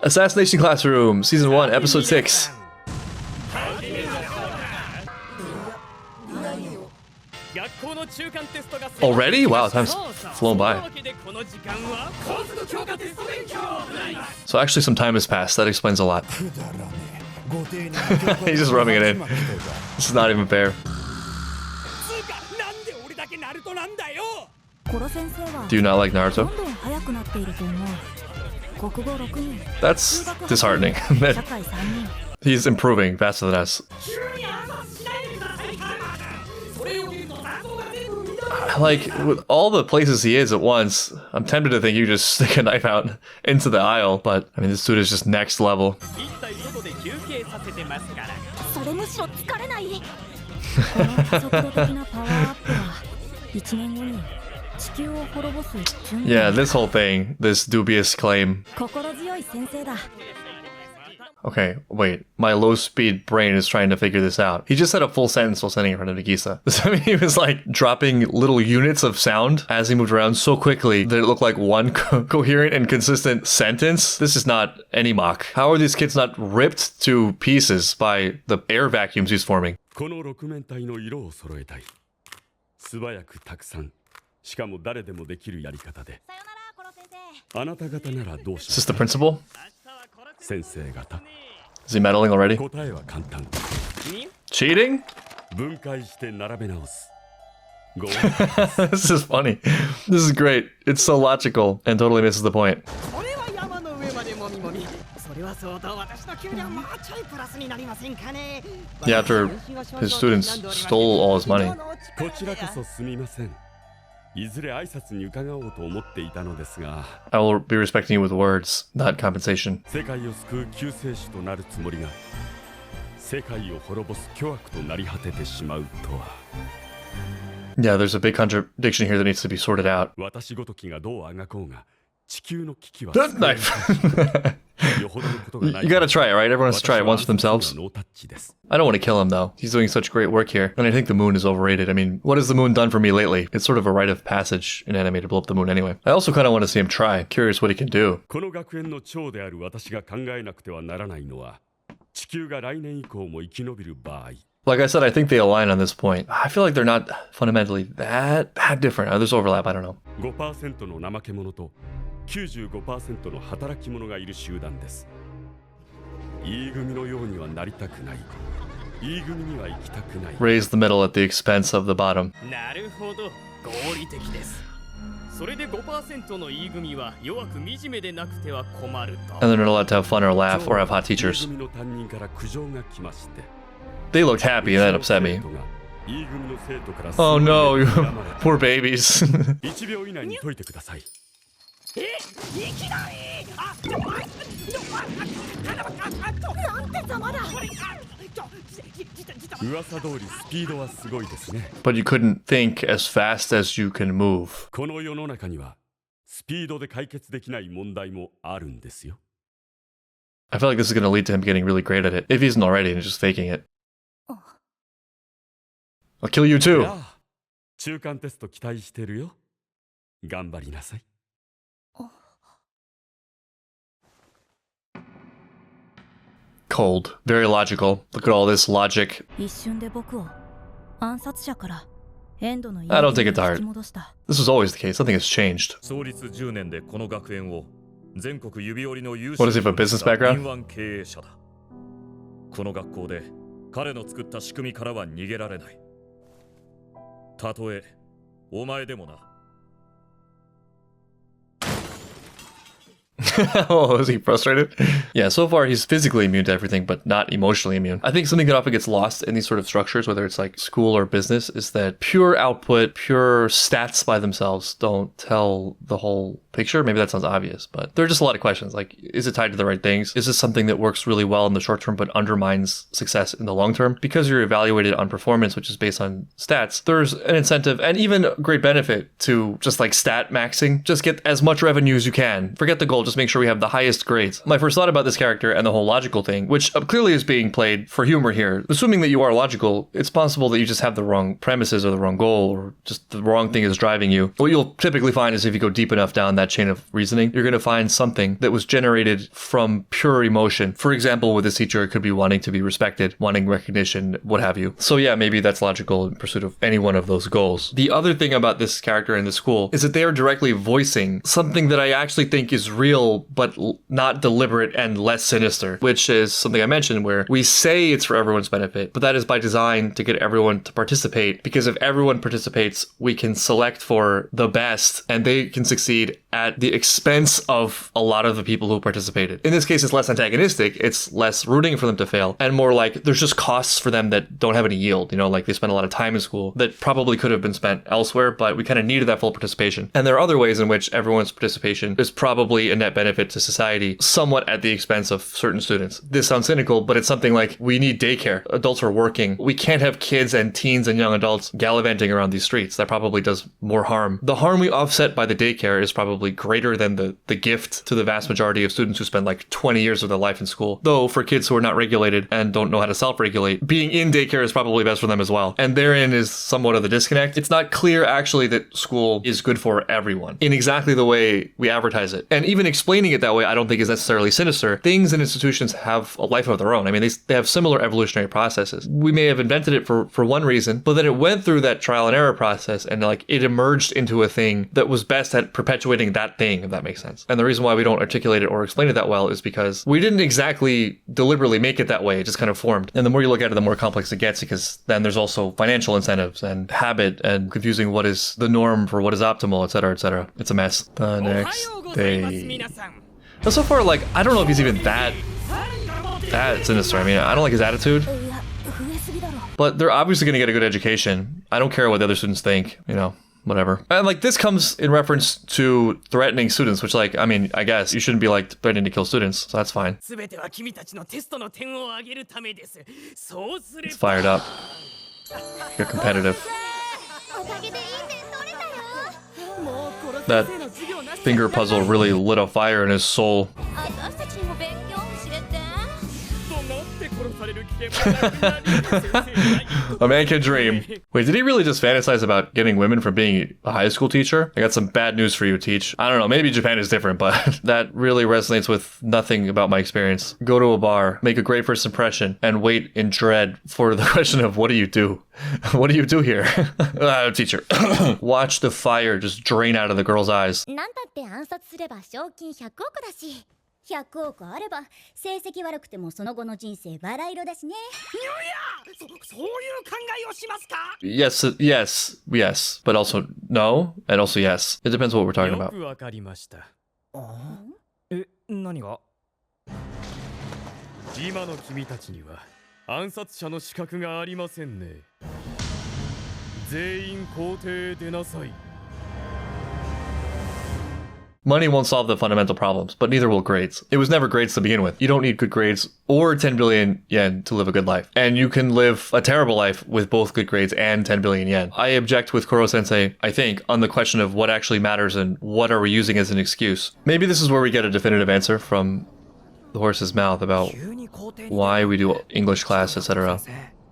Assassination Classroom, Season 1, Episode 6. Already? Wow, time's flown by. So actually some time has passed. That explains a lot. He's just rubbing it in. This is not even fair. Do you not like Naruto? That's disheartening. He's improving faster than us. Like, with all the places he is at once, I'm tempted to think you just stick a knife out into the aisle, but I mean, this dude is just next level. Yeah, this whole thing, this dubious claim. Okay, wait. My low-speed brain is trying to figure this out. He just said a full sentence while standing in front of Nagisa. Does that mean he was like dropping little units of sound as he moved around so quickly that it looked like one coherent and consistent sentence? This is not any mock. How are these kids not ripped to pieces by the air vacuums he's forming? Is this the principal? Is he meddling already? Cheating? This is funny. This is great. It's so logical and totally misses the point. Yeah, after his students stole all his money. I will be respecting you with words, not compensation. Yeah, there's a big contradiction here that needs to be sorted out. That knife! You gotta try it, right? Everyone has to try it once for themselves. I don't want to kill him, though. He's doing such great work here. And I think the moon is overrated. I mean, what has the moon done for me lately? It's sort of a rite of passage in anime to blow up the moon anyway. I also kind of want to see him try. Curious what he can do. Like I said, I think they align on this point. I feel like they're not fundamentally that different. There's overlap, I don't know. 95% の働き者がいる集団です。E組のようにはなりたくない。E組には行きたくない。Raise the middle at the expense of the bottom. なるほど、合理的です。それで 5% の E 組は弱く惨めでなくては困ると。And they're not allowed to have fun or laugh or have hot teachers. They looked happy and that upset me. Oh no, poor babies. 1秒以内に解いてください。 But you couldn't think as fast as you can move. I feel like this is going to lead to him getting really great at it, if he isn't already and just faking it. I'll kill you too. Cold. Very logical. Look at all this logic. I don't take it to heart. This was always the case. Nothing has changed. What does he have, a business background? Oh, is he frustrated? Yeah, so far he's physically immune to everything, but not emotionally immune. I think something that often gets lost in these sort of structures, whether it's like school or business, is that pure output, pure stats by themselves don't tell the whole picture. Maybe that sounds obvious, but there are just a lot of questions. Like, is it tied to the right things? Is this something that works really well in the short term, but undermines success in the long term? Because you're evaluated on performance, which is based on stats, there's an incentive and even great benefit to just like stat maxing. Just get as much revenue as you can. Forget the goal. just make sure we have the highest grades. My first thought about this character and the whole logical thing, which clearly is being played for humor here. Assuming that you are logical, it's possible that you just have the wrong premises or the wrong goal, or just the wrong thing is driving you. What you'll typically find is if you go deep enough down that chain of reasoning, you're going to find something that was generated from pure emotion. For example, with this teacher, it could be wanting to be respected, wanting recognition, what have you. So yeah, maybe that's logical in pursuit of any one of those goals. The other thing about this character in the school is that they are directly voicing something that I actually think is real, but not deliberate and less sinister, which is something I mentioned where we say it's for everyone's benefit, but that is by design to get everyone to participate, because if everyone participates, we can select for the best and they can succeed at the expense of a lot of the people who participated. In this case, it's less antagonistic, it's less rooting for them to fail, and more like there's just costs for them that don't have any yield, you know, like they spend a lot of time in school that probably could have been spent elsewhere, but we kind of needed that full participation. And there are other ways in which everyone's participation is probably a net benefit to society, somewhat at the expense of certain students. This sounds cynical, but it's something like we need daycare. Adults are working. We can't have kids and teens and young adults gallivanting around these streets. That probably does more harm. The harm we offset by the daycare is probably greater than the gift to the vast majority of students who spend like 20 years of their life in school. Though for kids who are not regulated and don't know how to self-regulate, being in daycare is probably best for them as well. And therein is somewhat of the disconnect. It's not clear actually that school is good for everyone in exactly the way we advertise it. And even explaining it that way, I don't think is necessarily sinister. Things and institutions have a life of their own. I mean, they have similar evolutionary processes. We may have invented it for one reason, but then it went through that trial and error process and like it emerged into a thing that was best at perpetuating that thing, if that makes sense. And the reason why we don't articulate it or explain it that well is because we didn't exactly deliberately make it that way. It just kind of formed. And the more you look at it, the more complex it gets, because then there's also financial incentives and habit and confusing what is the norm for what is optimal, etc., etc. It's a mess. The next day. But so far, like, I don't know if he's even that sinister. I mean, I don't like his attitude. But they're obviously going to get a good education. I don't care what the other students think, you know, whatever. And like this comes in reference to threatening students, which like, I mean, I guess you shouldn't be like threatening to kill students. So that's fine. It's fired up. You're competitive. That finger puzzle really lit a fire in his soul. A man can dream. Wait, did he really just fantasize about getting women from being a high school teacher? I got some bad news for you, Teach. I don't know, maybe Japan is different, but that really resonates with nothing about my experience. Go to a bar, make a great first impression, and wait in dread for the question of what do you do? What do you do here? Teacher. Watch the fire just drain out of the girl's eyes. Yes, but also no, and also yes. It depends what we're talking about. Money won't solve the fundamental problems, but neither will grades. It was never grades to begin with. You don't need good grades or 10 billion yen to live a good life. And you can live a terrible life with both good grades and 10 billion yen. I object with Koro-sensei, I think, on the question of what actually matters and what are we using as an excuse. Maybe this is where we get a definitive answer from the horse's mouth about why we do English class, etc.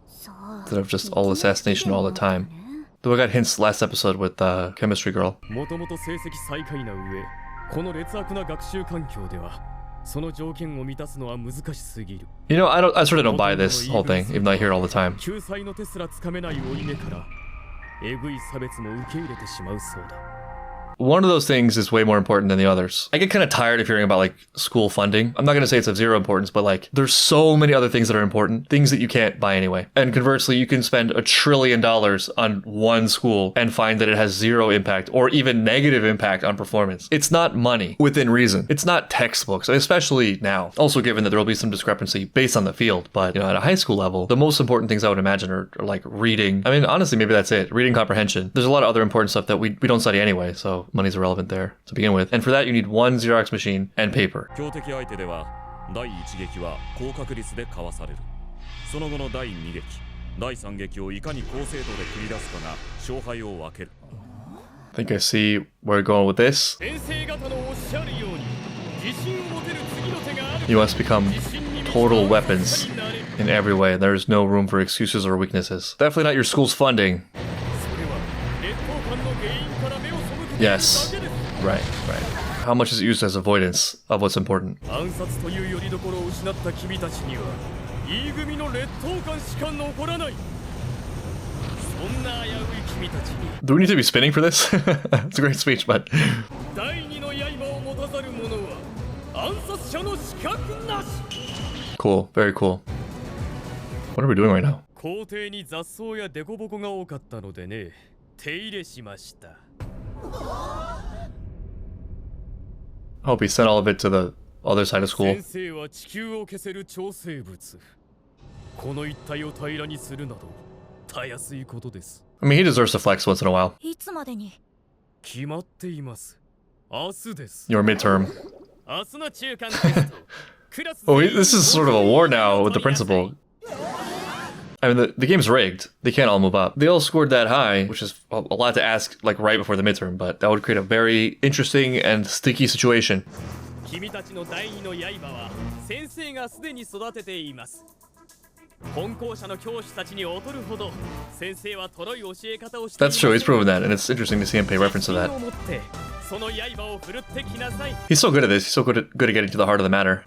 Instead of just all assassination all the time. Though I got hints last episode with the chemistry girl. You know, I sort of don't buy this whole thing, even though I hear it all the time. One of those things is way more important than the others. I get kind of tired of hearing about like school funding. I'm not going to say it's of zero importance, but like there's so many other things that are important, things that you can't buy anyway. And conversely, you can spend $1 trillion on one school and find that it has zero impact or even negative impact on performance. It's not money within reason. It's not textbooks, especially now. Also given that there will be some discrepancy based on the field, but you know, at a high school level, the most important things I would imagine are like reading. I mean, honestly, maybe that's it. Reading comprehension. There's a lot of other important stuff that we don't study anyway, so money's irrelevant there to begin with. And for that, you need one Xerox machine and paper. I think I see where we're going with this. You must become total weapons in every way. There's no room for excuses or weaknesses. Definitely not your school's funding. Yes. Right. How much is it used as avoidance of what's important? Do we need to be spinning for this? It's a great speech, but... Cool, very cool. What are we doing right now? I hope he sent all of it to the other side of school. I mean, he deserves to flex once in a while. Your midterm. Oh, this is sort of a war now with the principal. I mean, the game's rigged. They can't all move up. They all scored that high, which is a lot to ask, like, right before the midterm, but that would create a very interesting and sticky situation. That's true, he's proven that, and it's interesting to see him pay reference to that. He's so good at this, he's so good at getting to the heart of the matter.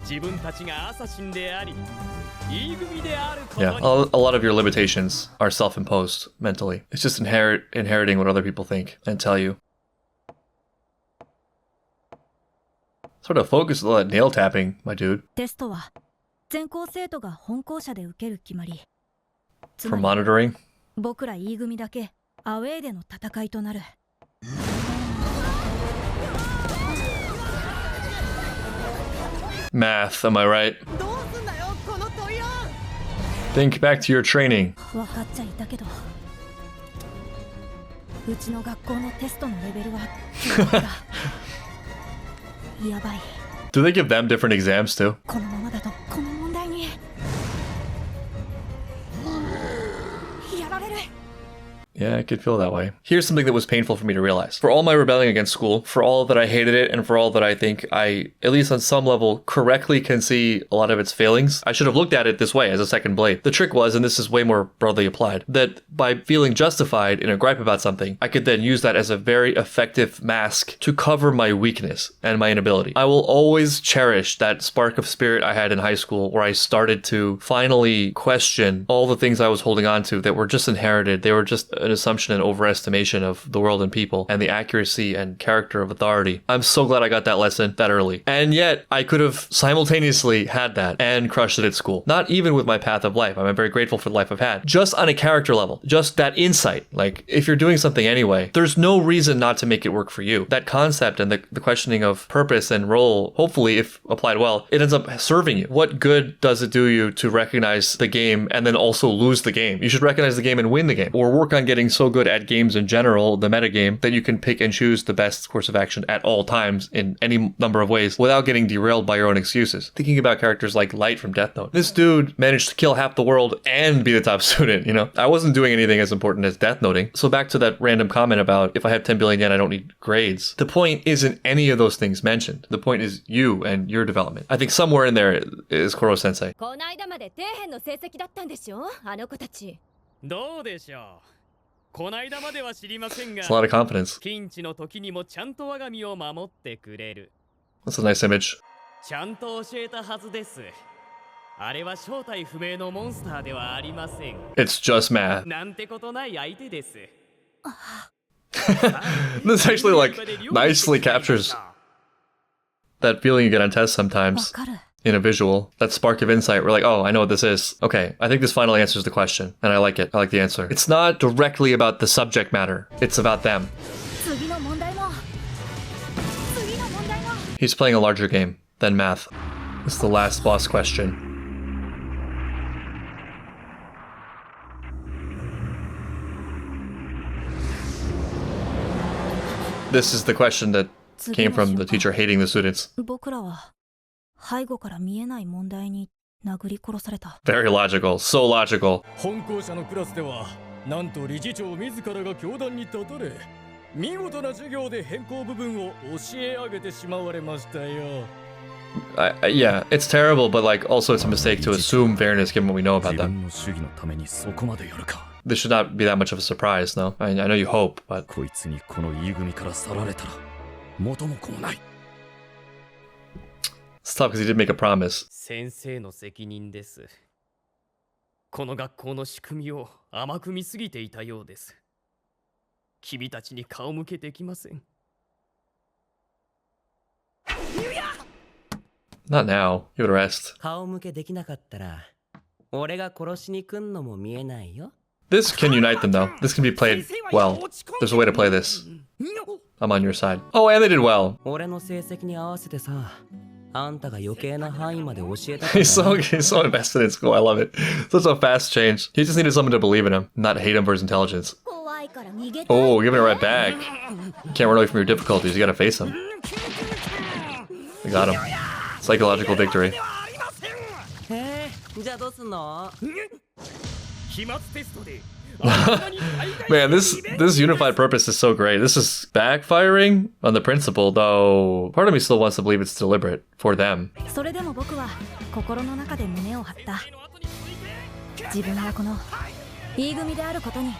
Yeah, a lot of your limitations are self-imposed mentally. It's just inheriting what other people think and tell you. Sort of focus on that nail tapping, my dude. For monitoring. Math, am I right? Think back to your training. Do they give them different exams too? Yeah, I could feel that way. Here's something that was painful for me to realize. For all my rebelling against school, for all that I hated it, and for all that I think I, at least on some level, correctly can see a lot of its failings, I should have looked at it this way, as a second blade. The trick was, and this is way more broadly applied, that by feeling justified in a gripe about something, I could then use that as a very effective mask to cover my weakness and my inability. I will always cherish that spark of spirit I had in high school where I started to finally question all the things I was holding on to that were just inherited. They were just an assumption and overestimation of the world and people and the accuracy and character of authority. I'm so glad I got that lesson that early. And yet I could have simultaneously had that and crushed it at school. Not even with my path of life. I'm very grateful for the life I've had. Just on a character level, just that insight. Like, if you're doing something anyway, there's no reason not to make it work for you. That concept and the questioning of purpose and role, hopefully, if applied well, it ends up serving you. What good does it do you to recognize the game and then also lose the game? You should recognize the game and win the game, or work on getting so good at games in general, the metagame, that you can pick and choose the best course of action at all times in any number of ways without getting derailed by your own excuses. Thinking about characters like Light from Death Note. This dude managed to kill half the world and be the top student, you know? I wasn't doing anything as important as Death Noting. So back to that random comment about if I have 10 billion yen, I don't need grades. The point isn't any of those things mentioned. The point is you and your development. I think somewhere in there is Koro-sensei. It's a lot of confidence. That's a nice image. It's just math. This actually like nicely captures that feeling you get on tests sometimes. In a visual, that spark of insight, we're like, oh, I know what this is. Okay, I think this final answers the question, and I like it. I like the answer. It's not directly about the subject matter. It's about them. He's playing a larger game than math. It's the last boss question. This is the question that came from the teacher hating the students. Very logical, so logical. Yeah, it's terrible, but like also it's a mistake to assume fairness given what we know about them. 自分の主義のためにそこまでやるか。 This should not be that much of a surprise, no? I know you hope, but... こいつにこの E 組から去られたら元も子もない。 It's tough because he did make a promise. 先生の責任です。この学校の仕組みを甘く見すぎていたようです。君たちに顔向けできません。 Not now. Give it a rest. 顔向けできなかったら俺が殺しに来んのも見えないよ。 This can unite them, though. This can be played well. There's a way to play this. I'm on your side. Oh, and they did well. 俺の成績に合わせてさ、あんたが余計な範囲まで教えた。 He's so invested in school. I love it. Such a fast change. He just needed someone to believe in him, not hate him for his intelligence. Oh, giving it right back. You can't run away from your difficulties. You gotta face them. We got him. Psychological victory. じゃあどうすんの？ Man, this unified purpose is so great. This is backfiring on the principle, though part of me still wants to believe it's deliberate for them. それでも僕は心の中で胸を張った。自分がこの E 組であることに。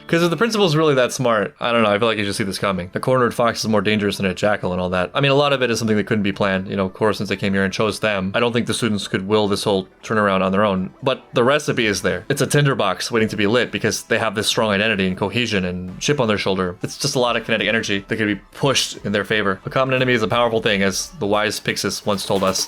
Because if the principal's really that smart, I don't know, I feel like you should see this coming. The cornered fox is more dangerous than a jackal and all that. I mean, a lot of it is something that couldn't be planned. You know, of course, since they came here and chose them, I don't think the students could will this whole turnaround on their own. But the recipe is there. It's a tinderbox waiting to be lit because they have this strong identity and cohesion and chip on their shoulder. It's just a lot of kinetic energy that could be pushed in their favor. A common enemy is a powerful thing, as the wise Pixis once told us.